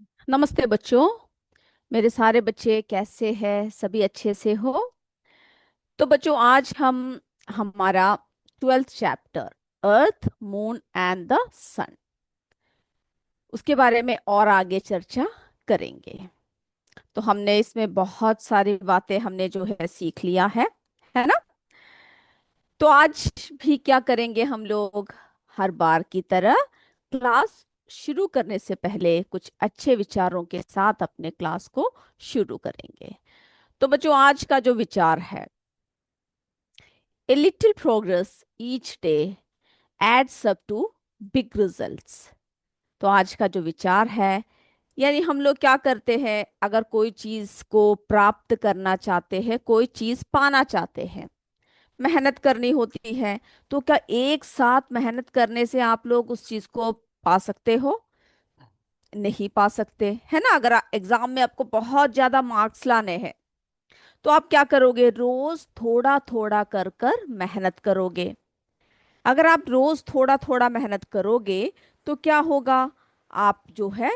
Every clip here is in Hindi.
नमस्ते बच्चों। मेरे सारे बच्चे कैसे हैं? सभी अच्छे से हो? तो बच्चों, आज हम हमारा 12th chapter earth, moon and the sun, उसके बारे में और आगे चर्चा करेंगे। तो हमने इसमें बहुत सारी बातें हमने जो है सीख लिया है ना? तो आज भी क्या करेंगे हम लोग? हर बार की तरह क्लास शुरू करने से पहले कुछ अच्छे विचारों के साथ अपने क्लास को शुरू करेंगे। तो बच्चों, आज का जो विचार है, a little progress each day adds up to big results. तो आज का जो विचार है, यानी हम लोग क्या करते हैं, अगर कोई चीज को प्राप्त करना चाहते हैं, कोई चीज पाना चाहते हैं, मेहनत करनी होती है। तो क्या एक साथ मेहनत करने से आप लोग उस चीज को पा सकते हो? नहीं पा सकते, है ना? अगर एग्जाम में आपको बहुत ज्यादा मार्क्स लाने हैं, तो आप क्या करोगे? रोज थोड़ा थोड़ा कर कर मेहनत करोगे। अगर आप रोज थोड़ा थोड़ा मेहनत करोगे, तो क्या होगा? आप जो है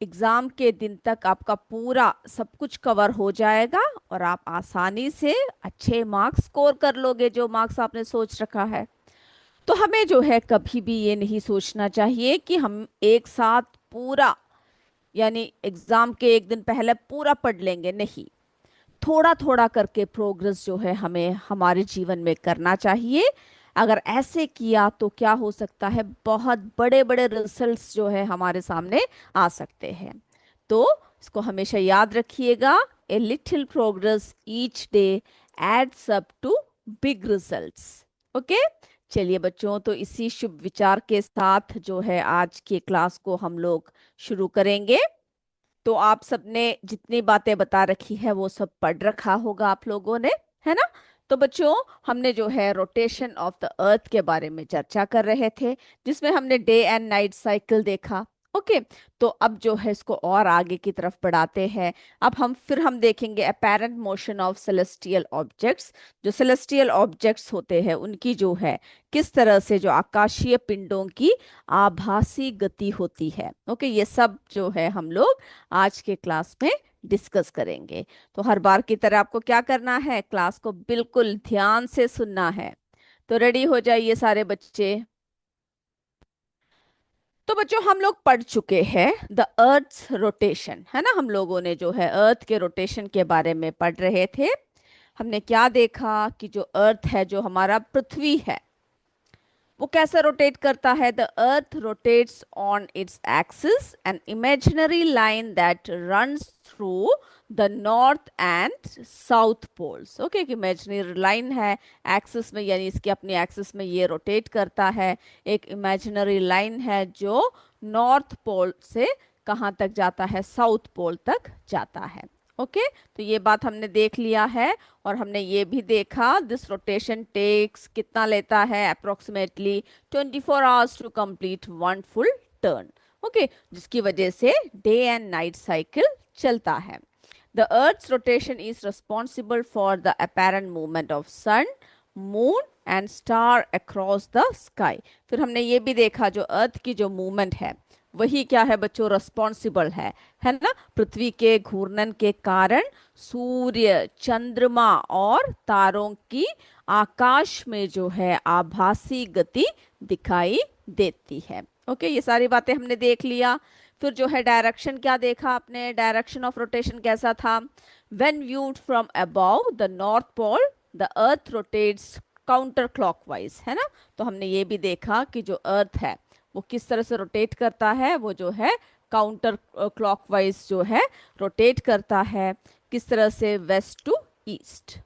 एग्जाम के दिन तक आपका पूरा सब कुछ कवर हो जाएगा और आप आसानी से अच्छे मार्क्स स्कोर कर लोगे, जो मार्क्स आपने सोच रखा है। तो हमें जो है कभी भी ये नहीं सोचना चाहिए कि हम एक साथ पूरा, यानी एग्जाम के एक दिन पहले पूरा पढ़ लेंगे। नहीं, थोड़ा थोड़ा करके प्रोग्रेस जो है हमें हमारे जीवन में करना चाहिए। अगर ऐसे किया तो क्या हो सकता है, बहुत बड़े बड़े रिजल्ट्स जो है हमारे सामने आ सकते हैं। तो इसको हमेशा याद रखिएगा, a little progress each day adds up to big results. Okay. चलिए बच्चों, तो इसी शुभ विचार के साथ जो है आज की क्लास को हम लोग शुरू करेंगे। तो आप सबने जितनी बातें बता रखी है वो सब पढ़ रखा होगा आप लोगों ने, है ना? तो बच्चों, हमने जो है रोटेशन ऑफ द अर्थ के बारे में चर्चा कर रहे थे, जिसमें हमने डे एंड नाइट साइकिल देखा। ओके। तो अब जो है इसको और आगे की तरफ बढ़ाते हैं। अब हम देखेंगे apparent motion of celestial objects. जो सेलेस्टियल ऑब्जेक्ट्स होते हैं उनकी जो है किस तरह से जो आकाशीय पिंडों की आभासी गति होती है। ओके, ये सब जो है हम लोग आज के क्लास में डिस्कस करेंगे। तो हर बार की तरह आपको क्या करना है, क्लास को बिल्कुल ध्यान से सुनना है। तो रेडी हो जाइए सारे बच्चे। तो बच्चों, हम लोग पढ़ चुके हैं द अर्थ रोटेशन, है ना? हम लोगों ने जो है अर्थ के रोटेशन के बारे में पढ़ रहे थे। हमने क्या देखा कि जो अर्थ है, जो हमारा पृथ्वी है, वो कैसे रोटेट करता है? The earth rotates on its axis, an imaginary line that runs through the north and south poles. Okay, एक इमेजिनरी लाइन है एक्सिस में, यानी इसकी अपनी एक्सिस में ये रोटेट करता है। एक इमेजिनरी लाइन है जो नॉर्थ पोल से कहाँ तक जाता है? साउथ पोल तक जाता है। ओके। तो ये बात हमने देख लिया है। और हमने ये भी देखा दिस रोटेशन टेक्स कितना लेता है, approximately 24 hours to complete one full turn. Okay, जिसकी वजह से डे एंड नाइट साइकिल चलता है। The earth's rotation is responsible for the apparent movement of sun, moon and star across the sky. फिर हमने ये भी देखा जो अर्थ की जो मूवमेंट है, वही क्या है बच्चों? रिस्पॉन्सिबल है ना? पृथ्वी के घूर्णन के कारण सूर्य, चंद्रमा और तारों की आकाश में जो है आभासी गति दिखाई देती है। ओके, ये सारी बातें हमने देख लिया। फिर जो है डायरेक्शन क्या देखा आपने? डायरेक्शन ऑफ रोटेशन कैसा था? When viewed from above the north pole, the earth rotates counter clockwise, है ना? तो हमने ये भी देखा कि जो अर्थ है वो किस तरह से रोटेट करता है, वो जो है काउंटर क्लॉकवाइज जो है रोटेट करता है। किस तरह से? West to east.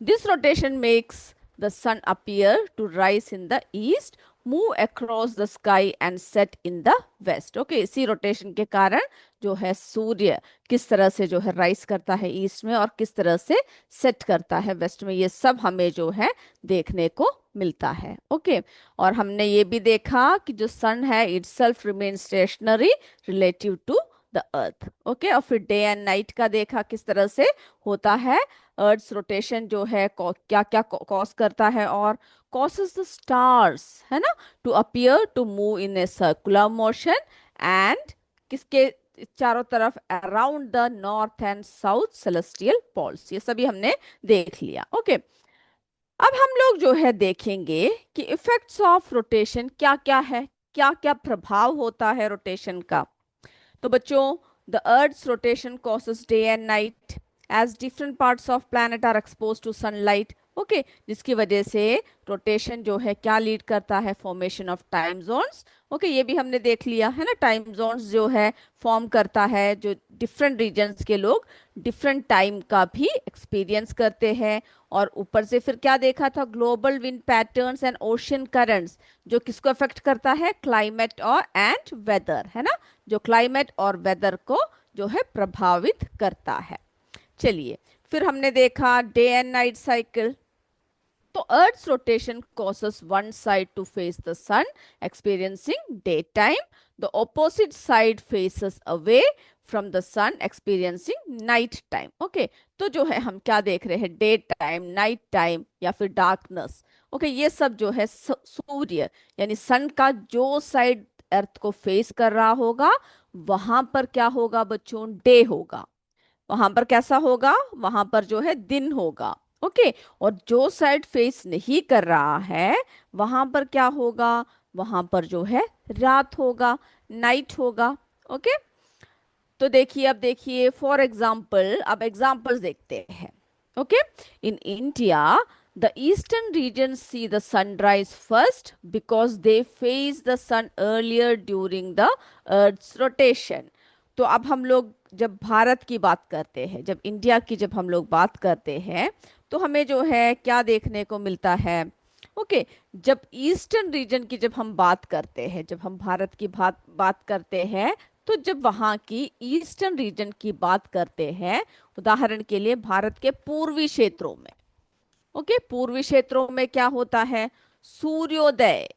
This rotation makes the sun appear to rise in the east, move across the sky and set in the west. Okay, इसी रोटेशन के कारण जो है सूर्य किस तरह से जो है राइज करता है ईस्ट में और किस तरह से सेट करता है वेस्ट में, ये सब हमें जो है देखने को मिलता है। ओके। और हमने ये भी देखा कि जो सन है itself remain stationary relative to the earth. Okay, और फिर डे एंड नाइट का देखा किस तरह से होता है। अर्थ रोटेशन जो है क्या क्या कॉज करता है, और causes the stars, है ना, to appear to move in a circular motion and किसके चारों तरफ, around the north and south celestial poles. ये सभी हमने देख लिया। ओके, अब हम लोग जो है देखेंगे कि इफेक्ट्स ऑफ रोटेशन क्या क्या है, क्या क्या प्रभाव होता है रोटेशन का। तो बच्चों, the earth's rotation causes day and night as different parts of planet are expose to sunlight. Okay, जिसकी वजह से रोटेशन जो है क्या लीड करता है, formation of time zones. Okay, ये भी हमने देख लिया है ना, टाइम जोन्स जो है फॉर्म करता है, जो डिफरेंट रीजन्स के लोग डिफरेंट टाइम का भी एक्सपीरियंस करते हैं। और ऊपर से फिर क्या देखा था, global wind patterns and ocean currents, जो किसको अफेक्ट करता है, क्लाइमेट और एंड वेदर, है ना, जो क्लाइमेट और वेदर को जो है प्रभावित करता है। चलिए, फिर हमने देखा डे एंड नाइट साइकिल। तो Earth's rotation causes one side to face the sun, experiencing daytime. The opposite side faces away from the sun, experiencing night time. Okay, तो जो है हम क्या देख रहे हैं, डे टाइम, नाइट टाइम या फिर डार्कनेस। ओके, ये सब जो है सूर्य यानी सन का जो साइड अर्थ को फेस कर रहा होगा, वहां पर क्या होगा बच्चों, डे होगा। वहां पर कैसा होगा, वहां पर जो है दिन होगा। ओके, और जो साइड फेस नहीं कर रहा है, वहां पर क्या होगा, वहां पर जो है रात होगा, नाइट होगा। ओके, तो देखिए, अब देखिए फॉर एग्जाम्पल, अब एग्जाम्पल्स देखते हैं। Okay, in India the eastern region see the sunrise first because they face the sun earlier during the earth's rotation. तो अब हम लोग जब भारत की बात करते हैं, जब इंडिया की जब हम लोग बात करते हैं, तो हमें जो है क्या देखने को मिलता है। ओके, जब ईस्टर्न रीजन की जब हम बात करते हैं, जब हम भारत की बात करते हैं, तो जब वहां की ईस्टर्न रीजन की बात करते हैं, उदाहरण के लिए भारत के पूर्वी क्षेत्रों में, ओके, पूर्वी क्षेत्रों में क्या होता है, सूर्योदय,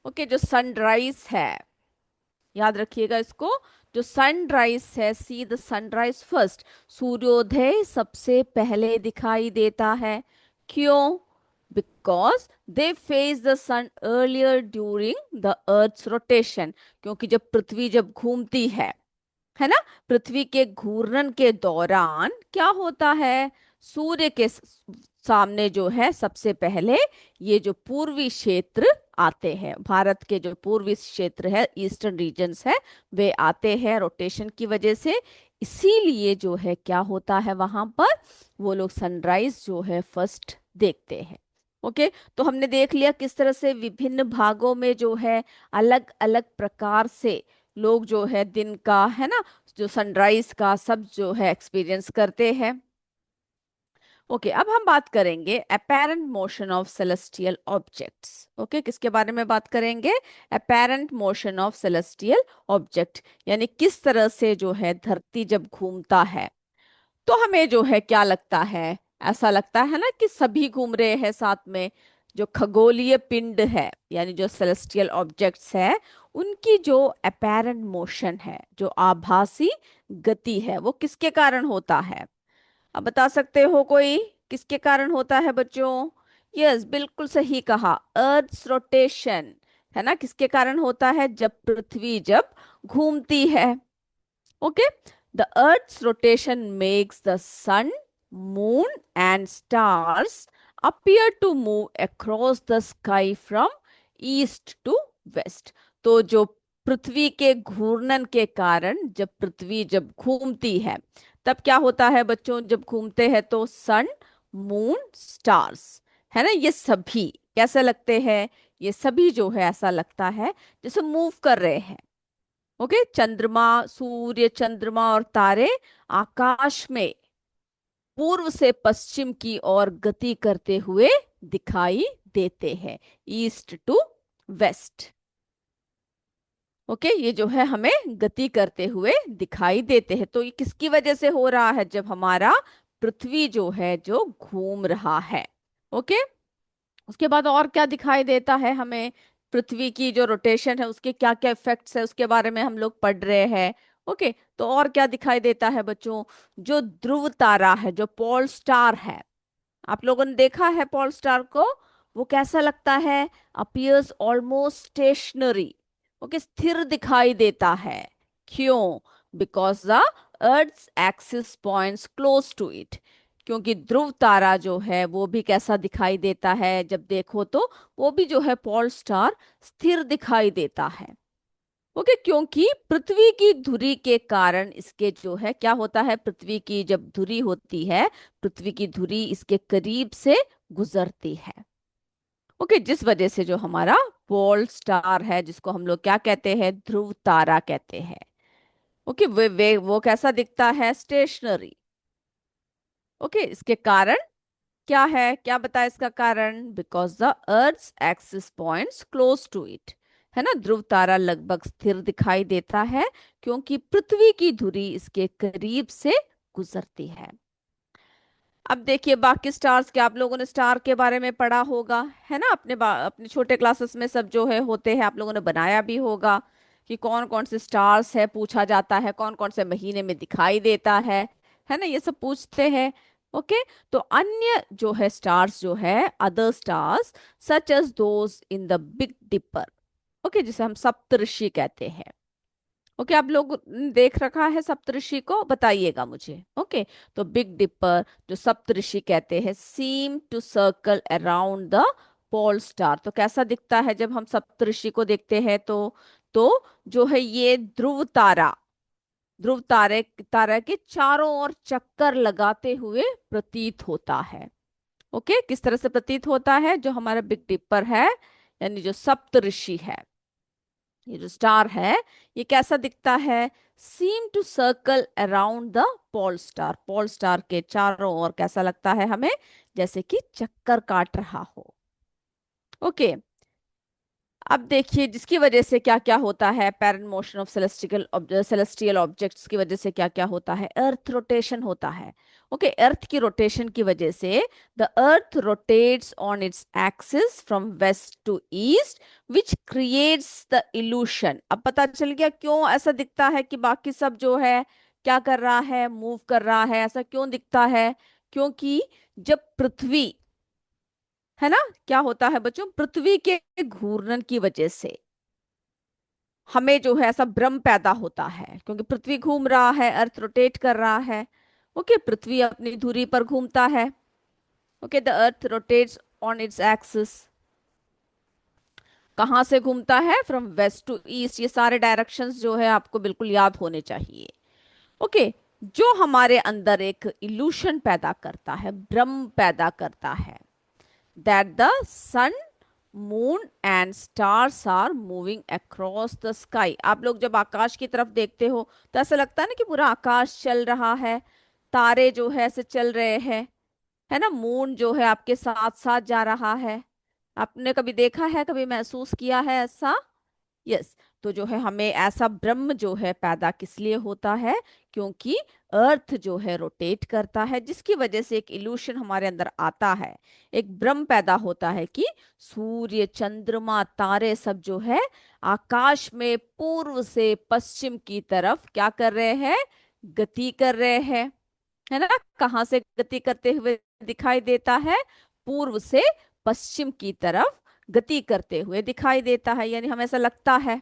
ओके, जो सनराइज है, याद रखिएगा इसको, जो सनराइज है, सी द सनराइज फर्स्ट, सूर्योदय सबसे पहले दिखाई देता है। क्यों, because they face the sun earlier during the earth's rotation, क्योंकि जब पृथ्वी जब घूमती है ना, पृथ्वी के घूर्णन के दौरान क्या होता है, सूर्य के सामने जो है सबसे पहले ये जो पूर्वी क्षेत्र आते हैं, भारत के जो पूर्वी क्षेत्र है, ईस्टर्न रीजन्स है, वे आते हैं रोटेशन की वजह से। इसीलिए जो है क्या होता है, वहां पर वो लोग सनराइज जो है फर्स्ट देखते हैं। ओके, तो हमने देख लिया किस तरह से विभिन्न भागों में जो है अलग अलग प्रकार से लोग जो है दिन का, है ना, जो सनराइज का सब जो है एक्सपीरियंस करते हैं। ओके, अब हम बात करेंगे apparent motion of celestial objects. Okay, किसके बारे में बात करेंगे, apparent motion of celestial object, यानी किस तरह से जो है धरती जब घूमता है, तो हमें जो है क्या लगता है, ऐसा लगता है ना कि सभी घूम रहे हैं साथ में। जो खगोलीय पिंड है यानी जो सेलेस्टियल ऑब्जेक्ट्स है, उनकी जो अपेरेंट मोशन है, जो आभासी गति है, वो किसके कारण होता है, अब बता सकते हो कोई, किसके कारण होता है बच्चों। यस, बिल्कुल सही कहा, अर्थ रोटेशन, है ना, किसके कारण होता है, जब पृथ्वी जब घूमती है। Okay, the earth's rotation makes the sun, moon and stars appear to move across the sky from east to west। तो जो पृथ्वी के घूर्णन के कारण जब पृथ्वी जब घूमती है, तब क्या होता है बच्चों, जब घूमते हैं तो सन, मून, स्टार्स, है ना, ये सभी कैसे लगते हैं, ये सभी जो है ऐसा लगता है जैसे मूव कर रहे हैं। ओके, चंद्रमा, सूर्य, चंद्रमा और तारे आकाश में पूर्व से पश्चिम की ओर गति करते हुए दिखाई देते हैं, ईस्ट टू वेस्ट। ओके, ये जो है हमें गति करते हुए दिखाई देते हैं। तो ये किसकी वजह से हो रहा है, जब हमारा पृथ्वी जो है जो घूम रहा है। ओके, उसके बाद और क्या दिखाई देता है हमें, पृथ्वी की जो रोटेशन है उसके क्या क्या इफेक्ट्स है उसके बारे में हम लोग पढ़ रहे हैं। ओके, तो और क्या दिखाई देता है बच्चों, जो ध्रुव तारा है, जो पोल स्टार है, आप लोगों ने देखा है पोल स्टार को, वो कैसा लगता है, अपीयर्स ऑलमोस्ट स्टेशनरी। ओके, स्थिर दिखाई देता है। क्यों? Because the earth axis points close to it. क्योंकि ध्रुव तारा जो है वो भी कैसा दिखाई देता है जब देखो तो, वो भी जो है पोल स्टार स्थिर दिखाई देता है। ओके, क्योंकि पृथ्वी की धुरी के कारण इसके जो है क्या होता है, पृथ्वी की जब धुरी होती है, पृथ्वी की धुरी इसके करीब से गुजरती है। ओके, जिस वजह से जो हमारा पोल स्टार है, जिसको हम लोग क्या कहते हैं, ध्रुव तारा कहते हैं। ओके, वे वो कैसा दिखता है, स्टेशनरी। ओके, इसके कारण क्या है, क्या बताया इसका कारण, because the earth axis points close to it. है ना, ध्रुव तारा लगभग स्थिर दिखाई देता है क्योंकि पृथ्वी की धुरी इसके करीब से गुजरती है। अब देखिए बाकी स्टार्स के, आप लोगों ने स्टार के बारे में पढ़ा होगा, है ना, अपने छोटे क्लासेस में सब जो है होते हैं, आप लोगों ने बनाया भी होगा कि कौन कौन से स्टार्स है, पूछा जाता है कौन कौन से महीने में दिखाई देता है ना, ये सब पूछते हैं। ओके, तो अन्य जो है स्टार्स जो है, other stars such as those in the big dipper. Okay, जिसे हम सप्तऋषि कहते हैं। ओके, आप लोग देख रखा है सप्तऋषि को, बताइएगा मुझे। ओके, तो बिग डिपर जो सप्तऋषि कहते हैं, seem to circle around the pole star. तो कैसा दिखता है जब हम सप्तऋषि को देखते हैं तो जो है ये ध्रुव तारा, ध्रुव तारे तारा के चारों ओर चक्कर लगाते हुए प्रतीत होता है। ओके, किस तरह से प्रतीत होता है, जो हमारा बिग डिपर है यानी जो सप्तऋषि है, ये जो स्टार है, ये कैसा दिखता है, seem to circle around the pole star. Pole star के चारों ओर कैसा लगता है हमें, जैसे कि चक्कर काट रहा हो। ओके, अब देखिए जिसकी वजह से क्या क्या होता है, parent motion of celestial objects की वजह से क्या क्या होता है, अर्थ रोटेशन होता है। ओके, अर्थ की रोटेशन की वजह से the earth rotates on its axis from west to east which creates the illusion. अब पता चल गया क्यों ऐसा दिखता है कि बाकी सब जो है क्या कर रहा है, मूव कर रहा है, ऐसा क्यों दिखता है, क्योंकि जब पृथ्वी, है ना, क्या होता है बच्चों, पृथ्वी के घूर्णन की वजह से हमें जो है ऐसा भ्रम पैदा होता है, क्योंकि पृथ्वी घूम रहा है, अर्थ रोटेट कर रहा है। ओके, पृथ्वी अपनी धुरी पर घूमता है। Okay, the earth rotates on its axis, कहाँ से घूमता है, फ्रॉम वेस्ट टू ईस्ट। ये सारे डायरेक्शंस जो है आपको बिल्कुल याद होने चाहिए। ओके, जो हमारे अंदर एक इल्यूशन पैदा करता है, भ्रम पैदा करता है, that the sun, moon and stars are moving across the sky. आप लोग जब आकाश की तरफ देखते हो तो ऐसा लगता है ना कि पूरा आकाश चल रहा है, तारे जो है ऐसे चल रहे हैं, है ना, मून जो है आपके साथ साथ जा रहा है। आपने कभी देखा है, कभी महसूस किया है ऐसा? यस। तो जो है हमें ऐसा ब्रह्म जो है पैदा किस लिए होता है, क्योंकि अर्थ जो है रोटेट करता है, जिसकी वजह से एक इल्यूशन हमारे अंदर आता है, एक भ्रम पैदा होता है कि सूर्य, चंद्रमा, तारे सब जो है आकाश में पूर्व से पश्चिम की तरफ क्या कर रहे हैं, गति कर रहे हैं। है ना, कहाँ से गति करते हुए दिखाई देता है, पूर्व से पश्चिम की तरफ गति करते हुए दिखाई देता है, यानी हमें ऐसा लगता है।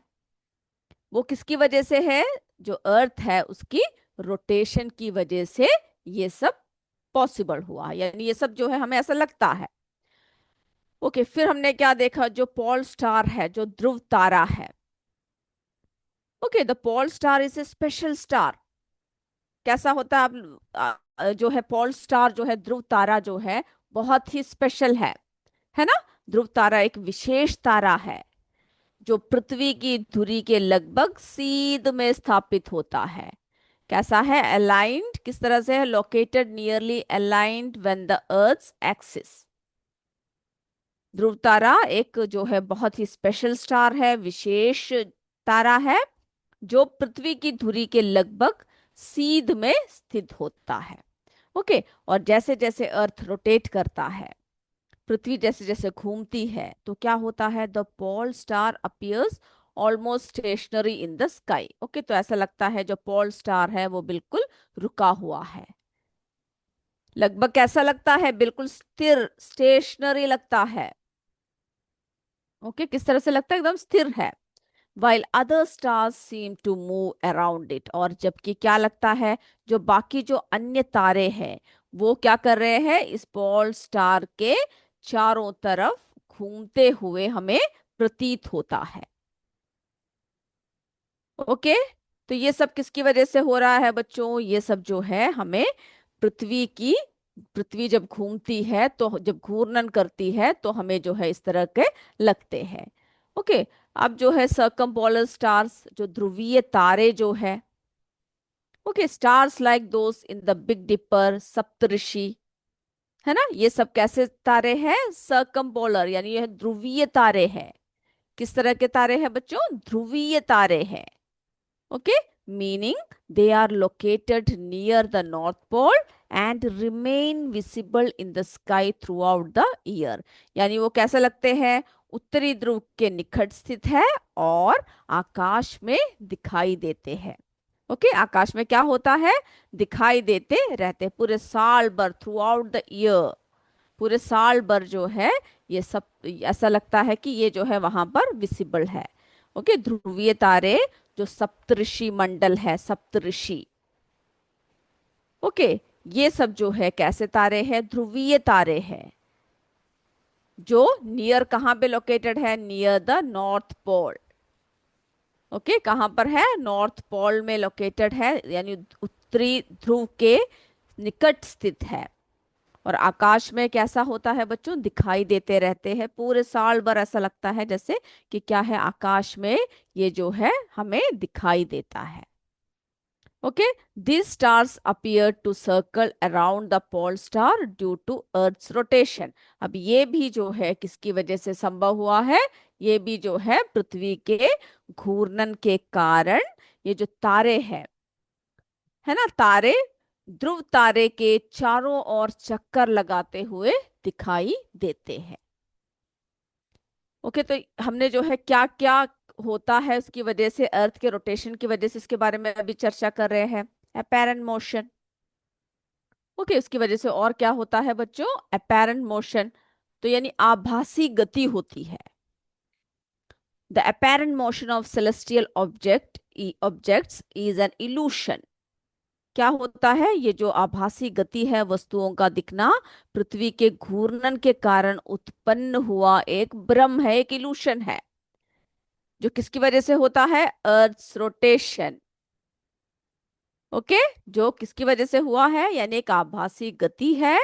वो किसकी वजह से है, जो अर्थ है उसकी रोटेशन की वजह से ये सब पॉसिबल हुआ, यानी ये सब जो है हमें ऐसा लगता है। ओके, फिर हमने क्या देखा, जो पोल स्टार है, जो ध्रुव तारा है। Okay, the pole star is a special star. कैसा होता है, आप जो है पोल स्टार जो है, ध्रुव तारा जो है बहुत ही स्पेशल है ना। ध्रुव तारा एक विशेष तारा है जो पृथ्वी की धुरी के लगभग सीध में स्थापित होता है। कैसा है, अलाइंड, किस तरह से है, located nearly aligned when the earth axis. ध्रुव तारा एक जो है बहुत ही स्पेशल स्टार है, विशेष तारा है, जो पृथ्वी की धुरी के लगभग सीध में स्थित होता है। ओके, और जैसे जैसे अर्थ रोटेट करता है, पृथ्वी जैसे जैसे घूमती है, तो क्या होता है, the pole star appears almost stationary in the sky. Okay, तो ऐसा लगता है जो पोल स्टार है वो बिल्कुल रुका हुआ है, लगभग कैसा लगता है, बिल्कुल स्थिर, स्टेशनरी लगता है। ओके, किस तरह से लगता है, एकदम स्थिर है, while other stars seem to move around it, और जबकि क्या लगता है, जो बाकी जो अन्य तारे हैं वो क्या कर रहे हैं, इस बॉल स्टार के चारों तरफ घूमते हुए हमें प्रतीत होता है। ओके, तो ये सब किसकी वजह से हो रहा है बच्चों, ये सब जो है हमें पृथ्वी की, पृथ्वी जब घूमती है तो जब घूर्णन करती है तो हमें जो है इस तरह के लगते हैं। ओके, अब जो है सर्कमपोलर स्टार्स, जो ध्रुवीय तारे जो है, okay, stars like those in the big Dipper, Saptarishi, है ना, ये सब कैसे तारे हैं, सर्कमपोलर, यानी यह ध्रुवीय तारे हैं। किस तरह के तारे हैं बच्चों, ध्रुवीय तारे हैं। Okay, meaning they are located near the north pole and remain visible in the sky throughout the year। यानी वो कैसे लगते हैं, उत्तरी ध्रुव के निकट स्थित है और आकाश में दिखाई देते हैं। ओके, आकाश में क्या होता है, दिखाई देते रहते हैं पूरे साल भर, थ्रू आउट द ईयर, पूरे साल भर जो है ये सब ऐसा लगता है कि ये जो है वहां पर विजिबल है। ओके, ध्रुवीय तारे जो सप्तऋषि मंडल है, सप्तऋषि। ओके, ये सब जो है कैसे तारे हैं, ध्रुवीय तारे हैं, जो नियर कहाँ पे लोकेटेड है, near the north pole. Okay, कहाँ पर है, नॉर्थ पोल में लोकेटेड है, यानी उत्तरी ध्रुव के निकट स्थित है। और आकाश में कैसा होता है बच्चों, दिखाई देते रहते हैं पूरे साल भर, ऐसा लगता है जैसे कि क्या है, आकाश में ये जो है हमें दिखाई देता है। Okay, these stars appear to circle around the pole star due to earth's rotation। अब ये भी जो है किसकी वजह से संभव हुआ है, ये भी जो है पृथ्वी के घूर्णन के कारण, ये जो तारे हैं, है ना, तारे ध्रुव तारे के चारों ओर चक्कर लगाते हुए दिखाई देते हैं। ओके, तो हमने जो है क्या क्या होता है उसकी वजह से, अर्थ के रोटेशन की वजह से, इसके बारे में अभी चर्चा कर रहे हैं। अपेरेंट मोशन, ओके, उसकी वजह से और क्या होता है बच्चों, अपेरेंट मोशन, तो यानी आभासी गति होती है। The apparent motion of celestial objects is an illusion. क्या होता है, ये जो आभासी गति है, वस्तुओं का दिखना, पृथ्वी के घूर्णन के कारण उत्पन्न हुआ एक भ्रम है, एक इल्यूशन है, जो किसकी वजह से होता है, अर्थ रोटेशन। ओके, जो किसकी वजह से हुआ है, यानी एक आभासी गति है,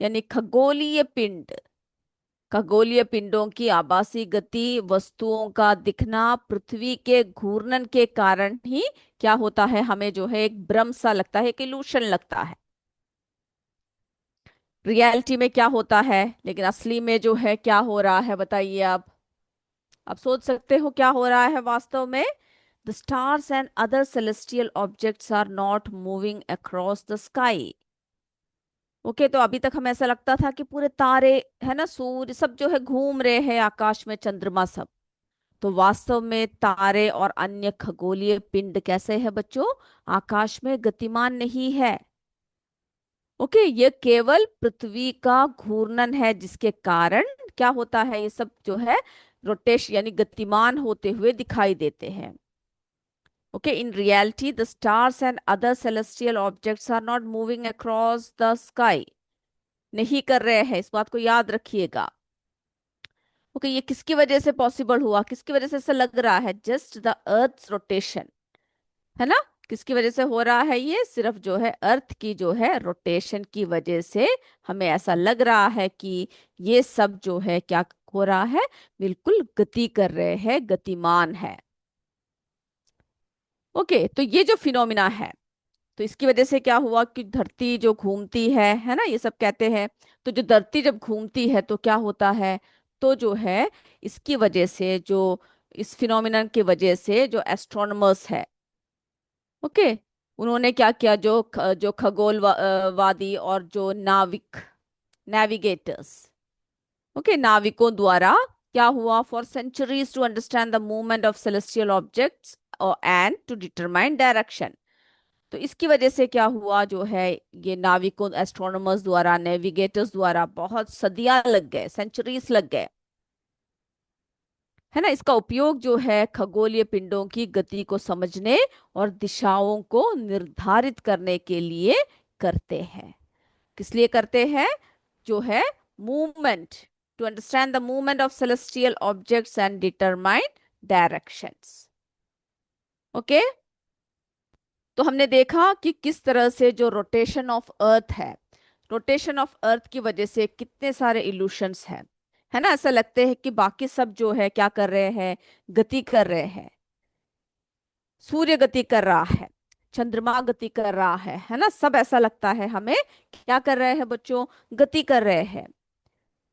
यानी खगोलीय पिंड, खगोलीय पिंडों की आभासी गति, वस्तुओं का दिखना पृथ्वी के घूर्णन के कारण ही क्या होता है, हमें जो है एक भ्रम सा लगता है, एक इल्यूशन लगता है। रियलिटी में क्या होता है, लेकिन असली में जो है क्या हो रहा है बताइए आप सोच सकते हो क्या हो रहा है वास्तव में। The stars and other celestial objects are not moving across the sky. Okay, तो अभी तक हमें ऐसा लगता था कि पूरे तारे, है ना, सूर्य सब जो है घूम रहे हैं आकाश में, चंद्रमा सब, तो वास्तव में तारे और अन्य खगोलीय पिंड कैसे है बच्चों, आकाश में गतिमान नहीं है। ओके, ये केवल पृथ्वी का घूर्णन है, जिसके कारण क्या होता है, ये सब जो है रोटेशन यानी गतिमान होते हुए दिखाई देते हैं। Okay, in reality the stars and other celestial objects are not moving across the sky, नहीं कर रहे हैं, इस बात को याद रखिएगा। ओके, ये किसकी वजह से पॉसिबल हुआ, किसकी वजह से ऐसा लग रहा है, जस्ट द अर्थ रोटेशन, है ना, किसकी वजह से हो रहा है, ये सिर्फ जो है अर्थ की जो है रोटेशन की वजह से हमें ऐसा लग रहा है कि ये सब जो है क्या हो रहा है, बिल्कुल गति कर रहे हैं, गतिमान है। ओके, तो ये जो फिनोमिना है, तो इसकी वजह से क्या हुआ कि धरती जो घूमती है ना, ये सब कहते हैं, तो जो धरती जब घूमती है तो क्या होता है, तो जो है इसकी वजह से, जो इस फिनोमिनन की वजह से जो एस्ट्रोनॉमर्स है, ओके, उन्होंने क्या किया, जो खगोलवादी और जो नाविक, नेविगेटर्स, ओके, नाविकों द्वारा क्या हुआ, for centuries to understand the movement of celestial objects and to determine direction. तो इसकी वजह से क्या हुआ, जो है ये नाविकों, एस्ट्रोनॉमर्स द्वारा, नेविगेटर्स द्वारा बहुत सदियां लग गए, सेंचुरीज लग गए, है ना। इसका उपयोग जो है खगोलीय पिंडों की गति को समझने और दिशाओं को निर्धारित करने के लिए करते हैं। किस लिए करते हैं? जो है movement, to understand the movement of celestial objects and determine directions. Okay. तो हमने देखा कि किस तरह से जो रोटेशन ऑफ अर्थ है, रोटेशन ऑफ अर्थ की वजह से कितने सारे इल्यूशंस हैं। है ना, ऐसा लगते हैं कि बाकी सब जो है क्या कर रहे हैं, गति कर रहे हैं। सूर्य गति कर रहा है, चंद्रमा गति कर रहा है ना, सब ऐसा लगता है हमें क्या कर रहे हैं बच्चों, गति कर रहे हैं।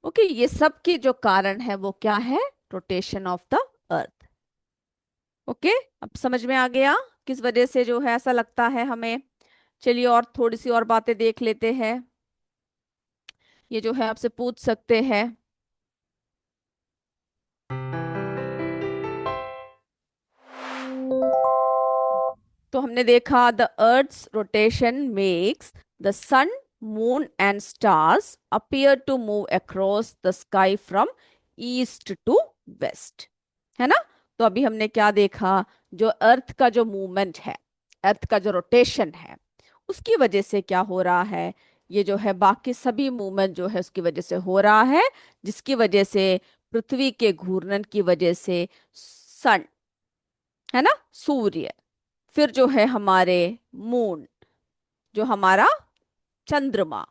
ओके, ये सब की जो कारण है वो क्या है, rotation of the earth. Okay, अब समझ में आ गया किस वजह से जो है ऐसा लगता है हमें। चलिए और थोड़ी सी और बातें देख लेते हैं। ये जो है आपसे पूछ सकते हैं। तो हमने देखा the earth's rotation makes the sun, moon and stars appear to move across the sky from east to west. है ना। तो अभी हमने क्या देखा, जो अर्थ का जो मूवमेंट है, अर्थ का जो रोटेशन है, उसकी वजह से क्या हो रहा है, ये जो है बाकी सभी मूवमेंट जो है उसकी वजह से हो रहा है, जिसकी वजह से पृथ्वी के घूर्णन की वजह से सन, है ना, सूर्य, फिर जो है हमारे मून, जो हमारा चंद्रमा,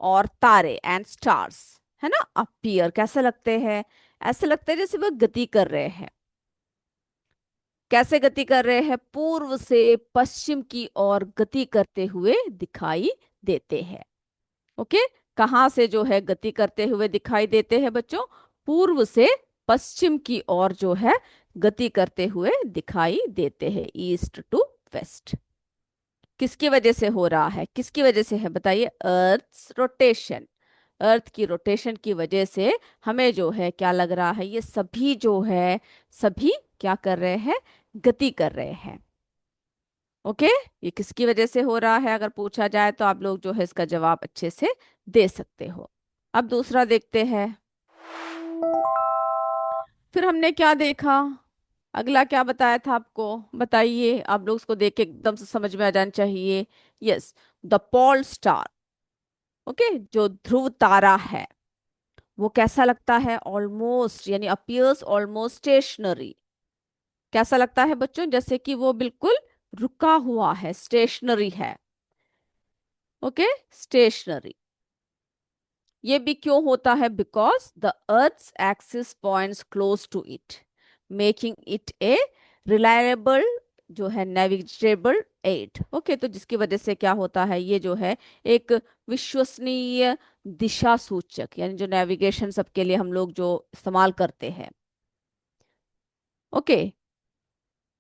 और तारे एंड स्टार्स, है ना, अपीयर कैसे लगते हैं, ऐसे लगते हैं जैसे वह गति कर रहे हैं। कैसे गति कर रहे हैं, पूर्व से पश्चिम की ओर गति करते हुए दिखाई देते हैं। ओके, कहाँ से जो है गति करते हुए दिखाई देते हैं बच्चों, पूर्व से पश्चिम की ओर जो है गति करते हुए दिखाई देते हैं, ईस्ट टू वेस्ट। किसकी वजह से हो रहा है, किसकी वजह से है बताइए, अर्थ रोटेशन। अर्थ की रोटेशन की वजह से हमें जो है क्या लग रहा है, ये सभी जो है, सभी क्या कर रहे हैं, गति कर रहे हैं। ओके, ये किसकी वजह से हो रहा है, अगर पूछा जाए तो आप लोग जो है इसका जवाब अच्छे से दे सकते हो। अब दूसरा देखते हैं। फिर हमने क्या देखा, अगला क्या बताया था आपको, बताइए, आप लोग उसको देख के एकदम से समझ में आ जाना चाहिए। Yes, the pole star. Okay, जो ध्रुव तारा है वो कैसा लगता है, ऑलमोस्ट यानी अपियर्स ऑलमोस्ट स्टेशनरी। कैसा लगता है बच्चों, जैसे कि वो बिल्कुल रुका हुआ है, स्टेशनरी है। Okay, stationary. ये भी क्यों होता है, because the earth's axis points close to it, making it a reliable जो है नेविगेबल एड। ओके, तो जिसकी वजह से क्या होता है, ये जो है एक विश्वसनीय दिशा सूचक, यानी जो नेविगेशन सबके लिए हम लोग जो इस्तेमाल करते हैं। ओके,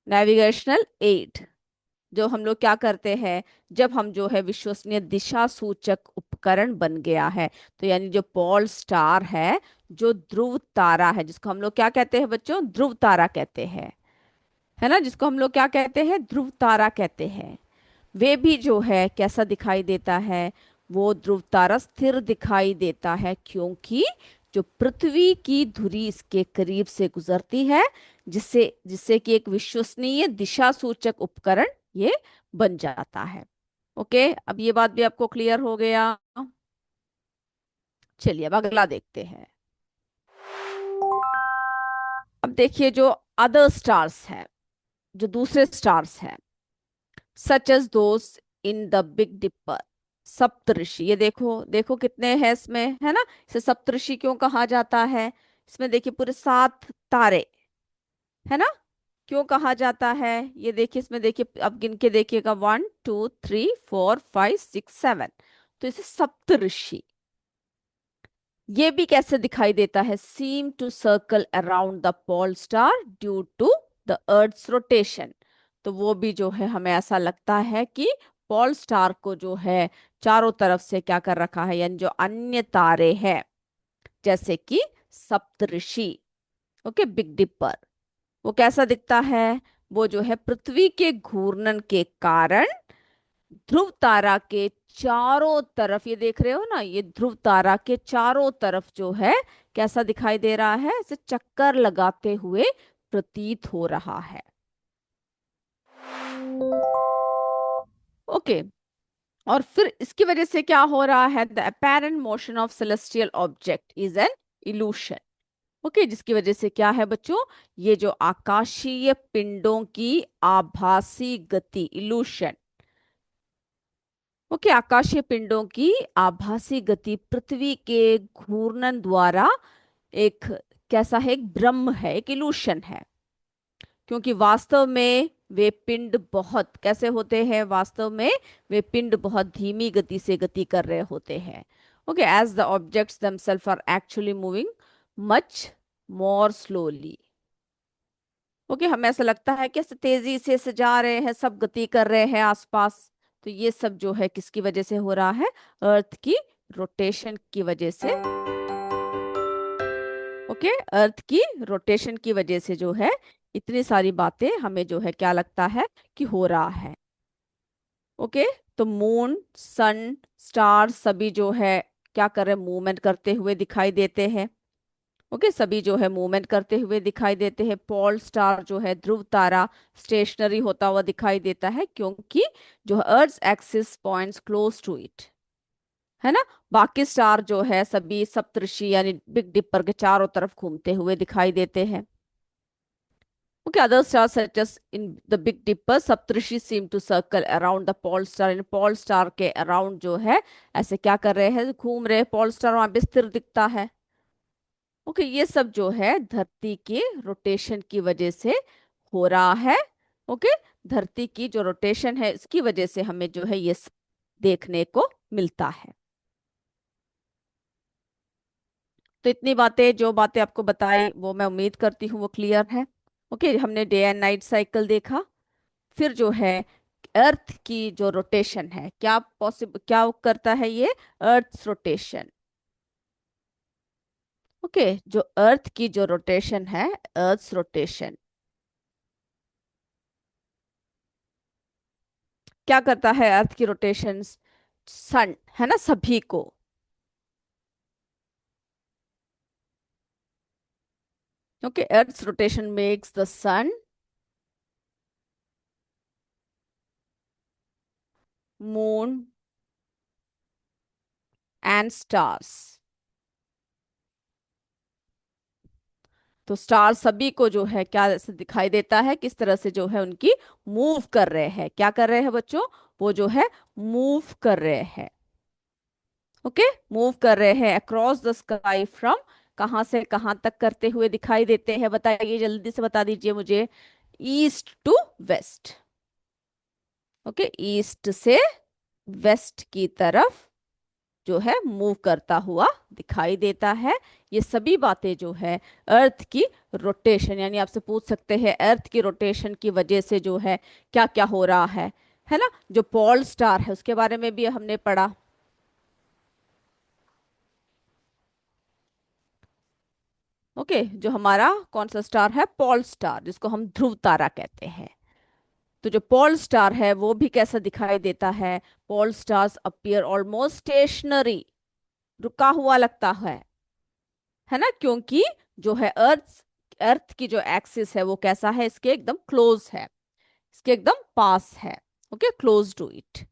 नेविगेशनल एड जो हम लोग क्या करते हैं, जब हम जो है विश्वसनीय दिशा सूचक उपकरण बन गया है, तो यानी जो पोल स्टार है, जो ध्रुव तारा है, जिसको हम लोग क्या कहते हैं बच्चों, ध्रुव तारा कहते हैं, है ना, जिसको हम लोग क्या कहते हैं, ध्रुव तारा कहते हैं। वे भी जो है कैसा दिखाई देता है, वो ध्रुव तारा स्थिर दिखाई देता है, क्योंकि जो पृथ्वी की धुरी इसके करीब से गुजरती है, जिससे जिससे कि एक विश्वसनीय दिशा सूचक उपकरण ये बन जाता है। ओके, अब ये बात भी आपको क्लियर हो गया। चलिए अब अगला देखते हैं। अब देखिए जो अदर स्टार्स है, जो दूसरे स्टार्स हैं, such as those in the big Dipper, Saptarishi. ये देखो देखो कितने हैं इसमें, है ना, इसे सप्तऋषि क्यों कहा जाता है, इसमें देखिए पूरे 7 तारे, है ना। क्यों कहा जाता है, ये देखिए इसमें देखिए, अब गिन के देखिएगा, 1 2 3 4 5 6 7, तो इसे सप्तऋषि। ये भी कैसे दिखाई देता है, seem to circle around the pole star due to the earth's rotation. तो वो भी जो है हमें ऐसा लगता है कि पोल स्टार को जो है चारों तरफ से क्या कर रखा है, यानी जो अन्य तारे हैं, जैसे कि सप्तऋषि, ओके, बिग डिपर, वो कैसा दिखता है, वो जो है पृथ्वी के घूर्णन के कारण ध्रुव तारा के चारों तरफ, ये देख रहे हो ना, ये ध्रुव तारा के चारों तरफ जो है कैसा दिखाई दे रहा है, ऐसे चक्कर लगाते हुए प्रतीत हो रहा है। ओके। और फिर इसकी वजह से क्या हो रहा है, the apparent motion of celestial object is an illusion। Okay, जिसकी वजह से क्या है बच्चों, ये जो आकाशीय पिंडों की आभासी गति, इल्यूशन। ओके, आकाशीय पिंडों की आभासी गति पृथ्वी के घूर्णन द्वारा एक कैसा है, एक भ्रम है, एक इल्यूशन है। क्योंकि वास्तव में वे पिंड बहुत कैसे होते हैं, वास्तव में वे पिंड बहुत धीमी गति से गति कर रहे होते हैं। Okay, as the objects themselves are actually moving much more slowly. Okay, हमें ऐसा लगता है कि ऐसे तेजी से जा रहे हैं, सब गति कर रहे हैं आसपास। तो ये सब जो है किसकी वजह से हो रहा है, अर्थ की रोटेशन की वजह से। ओके, अर्थ की रोटेशन की वजह से जो है इतनी सारी बातें हमें जो है क्या लगता है कि हो रहा है। ओके, तो मून, सन, स्टार सभी जो है क्या कर रहे हैं, मूवमेंट करते हुए दिखाई देते हैं। ओके, सभी जो है मूवमेंट करते हुए दिखाई देते हैं। पॉल स्टार जो है, ध्रुव तारा, स्टेशनरी होता हुआ दिखाई देता है, क्योंकि जो earth axis points close to it, है ना। बाकी स्टार जो है सभी सप्तऋषि यानी बिग डिपर के चारों तरफ घूमते हुए दिखाई देते हैं। Okay, other stars such as in the Big Dipper, Saptarishi seem to circle around the pole star। In pole star के around जो है ऐसे क्या कर रहे हैं, घूम रहे हैं। pole star वहां पे स्थिर दिखता है। ओके, ये सब जो है धरती के रोटेशन की वजह से हो रहा है। ओके, धरती की जो रोटेशन है इसकी वजह से हमें जो है ये सब देखने को मिलता है। तो इतनी बातें, जो बातें आपको बताई वो मैं उम्मीद करती हूँ वो क्लियर है। ओके, हमने डे एंड नाइट साइकिल देखा। फिर जो है अर्थ की जो रोटेशन है, क्या पॉसिबल, क्या करता है ये, अर्थ रोटेशन। ओके, जो अर्थ की जो रोटेशन है, अर्थ रोटेशन क्या करता है, अर्थ की रोटेशन सन, है ना, सभी को। Okay, earth rotation makes the sun, moon and stars. तो स्टार सभी को जो है क्या ऐसे दिखाई देता है, किस तरह से जो है उनकी मूव कर रहे हैं, क्या कर रहे हैं बच्चों, वो जो है मूव कर रहे हैं। ओके, मूव कर रहे हैं अक्रॉस द स्काई फ्रॉम, कहाँ से कहाँ तक करते हुए दिखाई देते हैं, बताइए जल्दी से बता दीजिए मुझे। East to west. Okay, east से वेस्ट की तरफ जो है मूव करता हुआ दिखाई देता है। ये सभी बातें जो है अर्थ की रोटेशन, यानी आपसे पूछ सकते हैं अर्थ की रोटेशन की वजह से जो है क्या क्या हो रहा है ना। जो पॉल स्टार है उसके बारे में भी हमने पढ़ा। ओके, जो हमारा कौन सा स्टार है, पॉल स्टार, जिसको हम ध्रुव तारा कहते हैं। तो जो पॉल स्टार है वो भी कैसा दिखाई देता है, pole stars appear almost stationary, रुका हुआ लगता है ना। क्योंकि जो है अर्थ, अर्थ की जो एक्सिस है वो कैसा है, इसके एकदम क्लोज है, इसके एकदम पास है। Okay, close to it.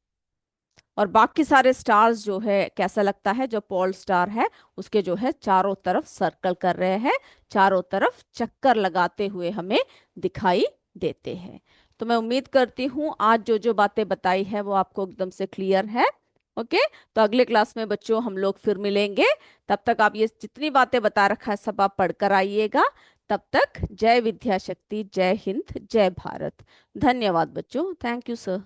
और बाकी सारे स्टार्स जो है कैसा लगता है, जो पोल स्टार है उसके जो है चारों तरफ सर्कल कर रहे हैं, चारों तरफ चक्कर लगाते हुए हमें दिखाई देते हैं। तो मैं उम्मीद करती हूँ आज जो जो बातें बताई है वो आपको एकदम से क्लियर है। ओके, तो अगले क्लास में बच्चों हम लोग फिर मिलेंगे। तब तक आप ये जितनी बातें बता रखा है सब आप पढ़कर आइएगा। तब तक जय विद्या शक्ति, जय हिंद, जय भारत। धन्यवाद बच्चों, थैंक यू सर।